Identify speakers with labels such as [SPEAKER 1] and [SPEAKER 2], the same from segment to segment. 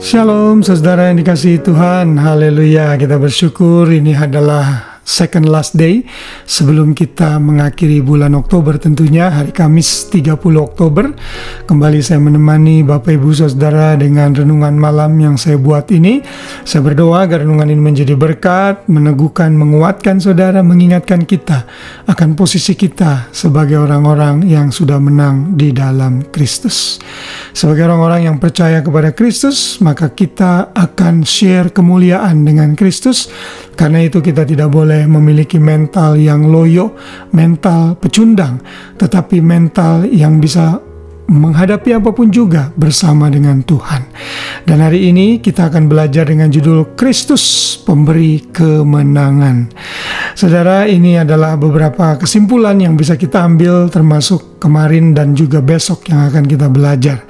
[SPEAKER 1] Shalom saudara yang dikasihi Tuhan, haleluya. Kita bersyukur ini adalah second last day sebelum kita mengakhiri bulan Oktober, tentunya hari Kamis 30 Oktober. Kembali saya menemani Bapak Ibu Saudara dengan renungan malam yang saya buat ini. Saya berdoa agar renungan ini menjadi berkat, meneguhkan, menguatkan saudara, mengingatkan kita akan posisi kita sebagai orang-orang yang sudah menang di dalam Kristus. Sebagai orang-orang yang percaya kepada Kristus, maka kita akan share kemuliaan dengan Kristus. Karena itu kita tidak boleh memiliki mental yang loyo, mental pecundang, tetapi mental yang bisa menghadapi apapun juga bersama dengan Tuhan. Dan hari ini kita akan belajar dengan judul Kristus Pemberi Kemenangan. Saudara, ini adalah beberapa kesimpulan yang bisa kita ambil termasuk kemarin dan juga besok yang akan kita belajar.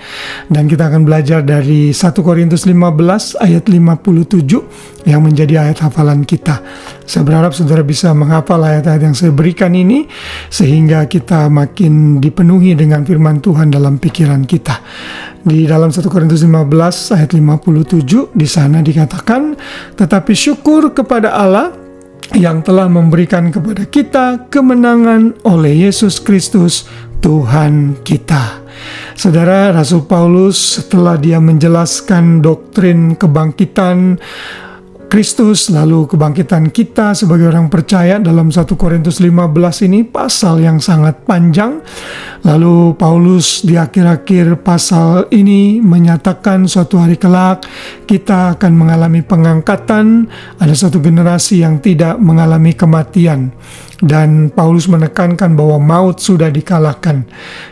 [SPEAKER 1] Dan kita akan belajar dari 1 Korintus 15 ayat 57 yang menjadi ayat hafalan kita. Saya berharap saudara bisa menghafal ayat-ayat yang saya berikan ini sehingga kita makin dipenuhi dengan firman Tuhan dalam pikiran kita. Di dalam 1 Korintus 15 ayat 57 di sana dikatakan, "Tetapi syukur kepada Allah yang telah memberikan kepada kita kemenangan oleh Yesus Kristus Tuhan kita." Saudara, Rasul Paulus setelah dia menjelaskan doktrin kebangkitan Kristus, lalu kebangkitan kita sebagai orang percaya dalam 1 Korintus 15 ini, pasal yang sangat panjang. Lalu Paulus di akhir-akhir pasal ini menyatakan suatu hari kelak kita akan mengalami pengangkatan, ada satu generasi yang tidak mengalami kematian. Dan Paulus menekankan bahwa maut sudah dikalahkan.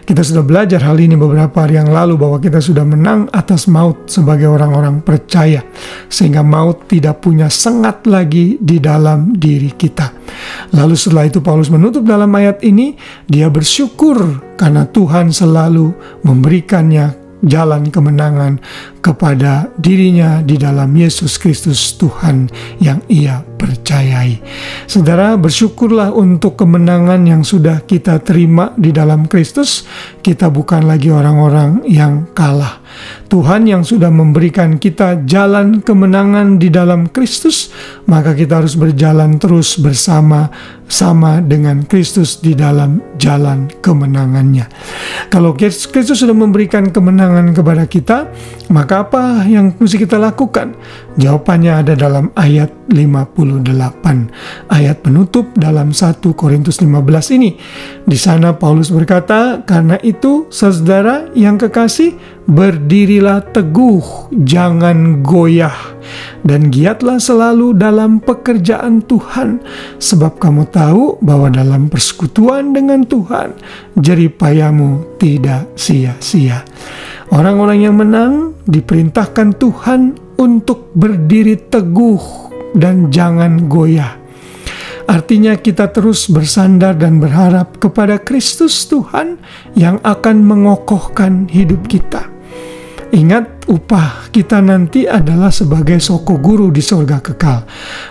[SPEAKER 1] Kita sudah belajar hal ini beberapa hari yang lalu bahwa kita sudah menang atas maut sebagai orang-orang percaya. Sehingga maut tidak punya sengat lagi di dalam diri kita. Lalu setelah itu Paulus menutup dalam ayat ini, dia bersyukur karena Tuhan selalu memberikannya jalan kemenangan kepada dirinya di dalam Yesus Kristus Tuhan yang ia percayai. Saudara, bersyukurlah untuk kemenangan yang sudah kita terima di dalam Kristus. Kita bukan lagi orang-orang yang kalah. Tuhan yang sudah memberikan kita jalan kemenangan di dalam Kristus, maka kita harus berjalan terus bersama-sama dengan Kristus di dalam jalan kemenangannya. Kalau Kristus sudah memberikan kemenangan kepada kita, maka apa yang mesti kita lakukan? Jawabannya ada dalam ayat 58, ayat penutup dalam 1 Korintus 15 ini. Di sana Paulus berkata, "Karena itu, saudara yang kekasih, berdirilah teguh, jangan goyah, dan giatlah selalu dalam pekerjaan Tuhan, sebab kamu tahu bahwa dalam persekutuan dengan Tuhan, jerih payahmu tidak sia-sia." Orang-orang yang menang diperintahkan Tuhan untuk berdiri teguh dan jangan goyah. Artinya kita terus bersandar dan berharap kepada Kristus Tuhan yang akan mengokohkan hidup kita. Ingat, upah kita nanti adalah sebagai soko guru di surga kekal.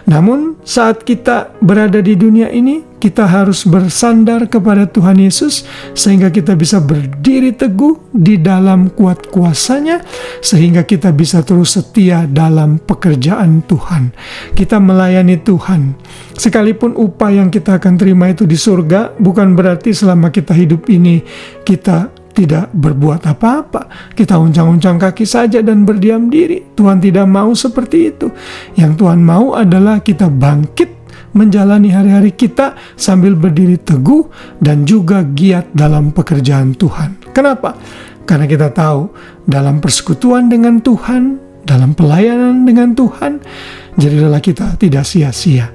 [SPEAKER 1] Namun saat kita berada di dunia ini, kita harus bersandar kepada Tuhan Yesus sehingga kita bisa berdiri teguh di dalam kuat kuasa-Nya, sehingga kita bisa terus setia dalam pekerjaan Tuhan. Kita melayani Tuhan. Sekalipun upah yang kita akan terima itu di surga, bukan berarti selama kita hidup ini kita tidak berbuat apa-apa. Kita uncang-uncang kaki saja dan berdiam diri. Tuhan tidak mau seperti itu. Yang Tuhan mau adalah kita bangkit menjalani hari-hari kita sambil berdiri teguh dan juga giat dalam pekerjaan Tuhan. Kenapa? Karena kita tahu dalam persekutuan dengan Tuhan, dalam pelayanan dengan Tuhan, jadilah kita tidak sia-sia.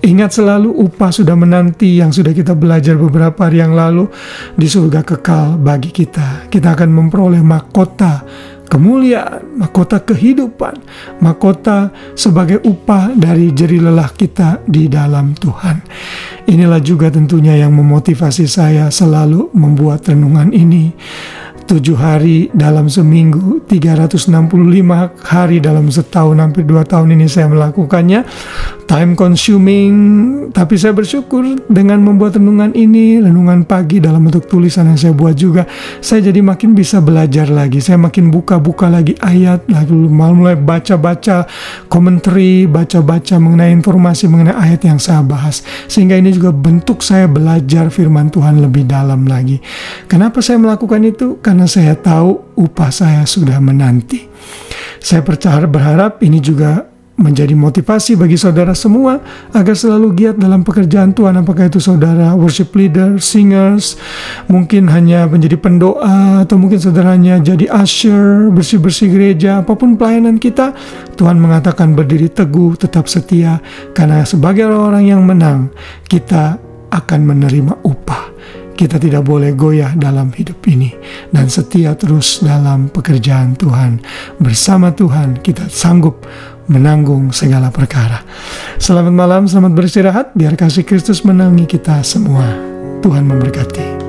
[SPEAKER 1] Ingat selalu upah sudah menanti yang sudah kita belajar beberapa hari yang lalu di surga kekal bagi kita. Kita akan memperoleh mahkota kemuliaan, mahkota kehidupan, mahkota sebagai upah dari jerih lelah kita di dalam Tuhan. Inilah juga tentunya yang memotivasi saya selalu membuat renungan ini. 7 hari dalam seminggu, 365 hari dalam setahun, hampir 2 tahun ini saya melakukannya. Time consuming, tapi saya bersyukur dengan membuat renungan ini, renungan pagi dalam bentuk tulisan yang saya buat juga, saya jadi makin bisa belajar lagi. Saya makin buka-buka lagi ayat, lalu mulai baca-baca komentari, baca-baca mengenai informasi mengenai ayat yang saya bahas. Sehingga ini juga bentuk saya belajar firman Tuhan lebih dalam lagi. Kenapa saya melakukan itu? Karena saya tahu upah saya sudah menanti. Saya berharap ini juga menjadi motivasi bagi saudara semua agar selalu giat dalam pekerjaan Tuhan. Apakah itu saudara worship leader, singers, mungkin hanya menjadi pendoa, atau mungkin saudaranya jadi usher, bersih-bersih gereja, apapun pelayanan kita, Tuhan mengatakan berdiri teguh, tetap setia, karena sebagai orang yang menang, kita akan menerima upah. Kita tidak boleh goyah dalam hidup ini, dan setia terus dalam pekerjaan Tuhan. Bersama Tuhan kita sanggup menanggung segala perkara. Selamat malam, selamat beristirahat. Biar kasih Kristus menangi kita semua. Tuhan memberkati.